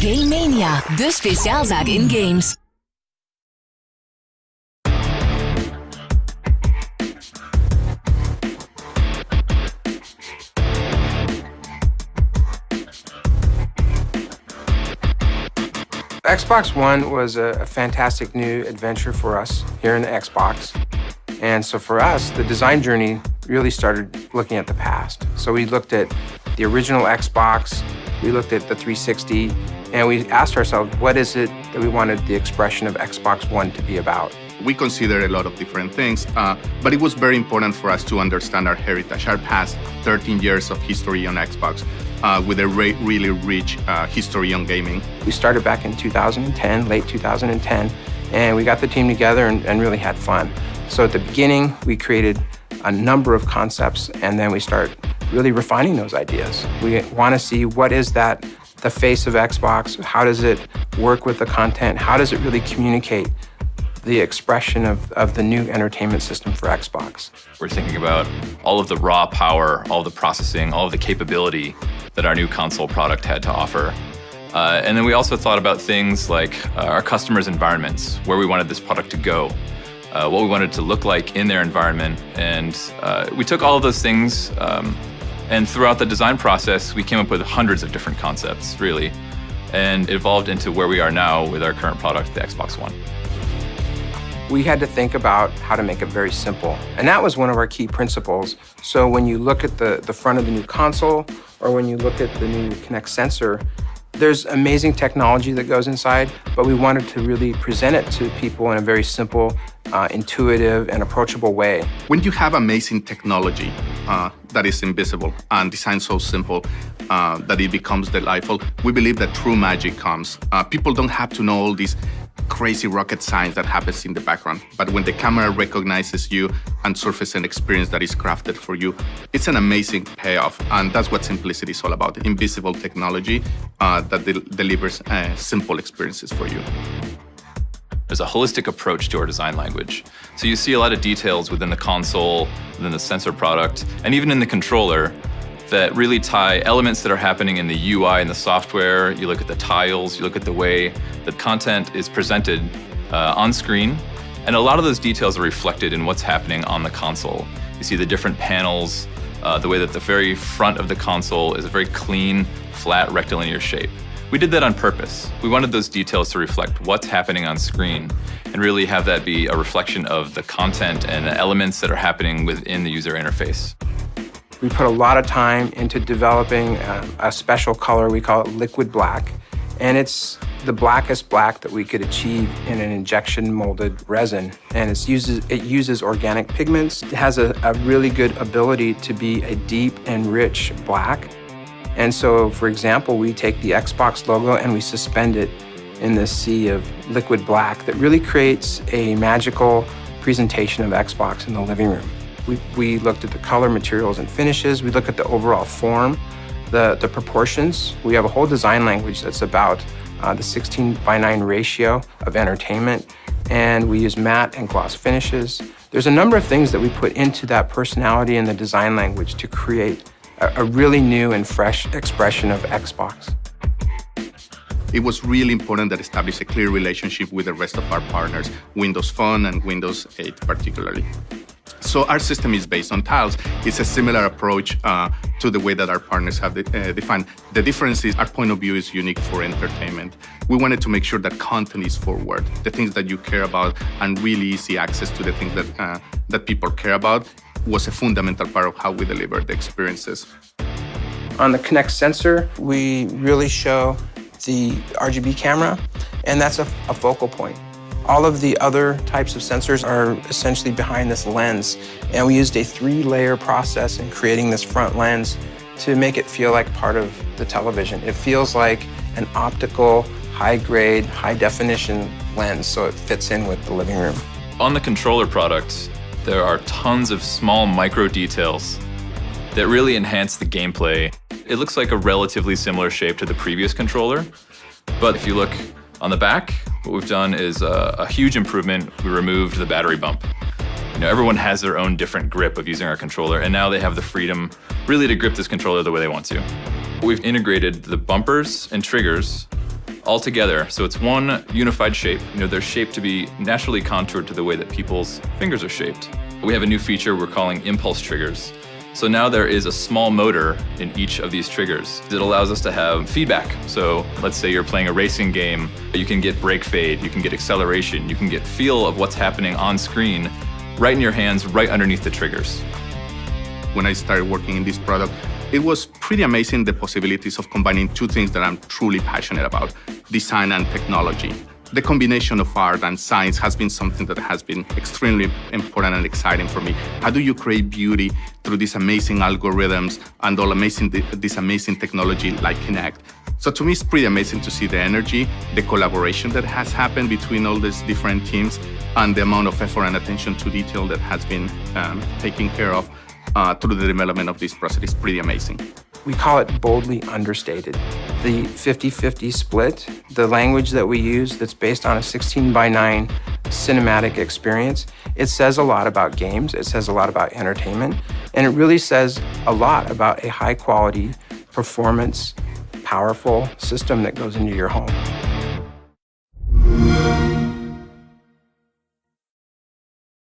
Game Mania, de speciaalzaak in games. Xbox One was a fantastic new adventure for us here in the Xbox. And so for us, the design journey really started looking at the past. So we looked at the original Xbox, we looked at the 360, and we asked ourselves, what is it that we wanted the expression of Xbox One to be about? We considered a lot of different things, but it was very important for us to understand our heritage, our past 13 years of history on Xbox, with a really rich history on gaming. We started back in 2010, late 2010, and we got the team together and really had fun. So at the beginning, we created a number of concepts, and then we start really refining those ideas. We want to see what is that, the face of Xbox, how does it work with the content, how does it really communicate the expression of the new entertainment system for Xbox. We're thinking about all of the raw power, all of the processing, all of the capability that our new console product had to offer. And then we also thought about things like our customers' environments, where we wanted this product to go, what we wanted it to look like in their environment. And we took all of those things, and throughout the design process, we came up with hundreds of different concepts, really, and it evolved into where we are now with our current product, the Xbox One. We had to think about how to make it very simple. And that was one of our key principles. So when you look at the front of the new console, or when you look at the new Kinect sensor, there's amazing technology that goes inside, but we wanted to really present it to people in a very simple, intuitive, and approachable way. When you have amazing technology that is invisible and designed so simple that it becomes delightful, we believe that true magic comes. People don't have to know all these crazy rocket science that happens in the background. But when the camera recognizes you and surfaces an experience that is crafted for you, it's an amazing payoff. And that's what simplicity is all about, invisible technology that delivers simple experiences for you. There's a holistic approach to our design language. So you see a lot of details within the console, within the sensor product, and even in the controller that really tie elements that are happening in the UI and the software. You look at the tiles, you look at the way that content is presented on screen, and a lot of those details are reflected in what's happening on the console. You see the different panels, the way that the very front of the console is a very clean, flat, rectilinear shape. We did that on purpose. We wanted those details to reflect what's happening on screen and really have that be a reflection of the content and the elements that are happening within the user interface. We put a lot of time into developing a special color, we call it liquid black, and it's the blackest black that we could achieve in an injection molded resin. And it uses organic pigments. It has a really good ability to be a deep and rich black. And so, for example, we take the Xbox logo and we suspend it in this sea of liquid black that really creates a magical presentation of Xbox in the living room. We looked at the color, materials, and finishes. We looked at the overall form, the proportions. We have a whole design language that's about the 16:9 ratio of entertainment, and we use matte and gloss finishes. There's a number of things that we put into that personality and the design language to create a really new and fresh expression of Xbox. It was really important that establish a clear relationship with the rest of our partners, Windows Phone and Windows 8 particularly. So our system is based on tiles. It's a similar approach to the way that our partners have defined. The difference is our point of view is unique for entertainment. We wanted to make sure that content is forward, the things that you care about, and really easy access to the things that people care about was a fundamental part of how we deliver the experiences. On the Kinect sensor, we really show the RGB camera, and that's a focal point. All of the other types of sensors are essentially behind this lens, and we used a 3-layer process in creating this front lens to make it feel like part of the television. It feels like an optical, high-grade, high-definition lens, so it fits in with the living room. On the controller product, there are tons of small micro details that really enhance the gameplay. It looks like a relatively similar shape to the previous controller, but if you look on the back, what we've done is a huge improvement. We removed the battery bump. Everyone has their own different grip of using our controller, and now they have the freedom really to grip this controller the way they want to. We've integrated the bumpers and triggers all together. So it's one unified shape. They're shaped to be naturally contoured to the way that people's fingers are shaped. We have a new feature we're calling impulse triggers. So now there is a small motor in each of these triggers. It allows us to have feedback. So let's say you're playing a racing game, you can get brake fade, you can get acceleration, you can get feel of what's happening on screen right in your hands, right underneath the triggers. When I started working in this product, it was pretty amazing the possibilities of combining two things that I'm truly passionate about, design and technology. The combination of art and science has been something that has been extremely important and exciting for me. How do you create beauty through these amazing algorithms and this amazing technology like Kinect? So to me, it's pretty amazing to see the energy, the collaboration that has happened between all these different teams, and the amount of effort and attention to detail that has been taken care of through the development of this process. Is pretty amazing. We call it boldly understated. The 50-50 split, the language that we use that's based on a 16:9 cinematic experience, it says a lot about games, it says a lot about entertainment, and it really says a lot about a high quality, performance, powerful system that goes into your home.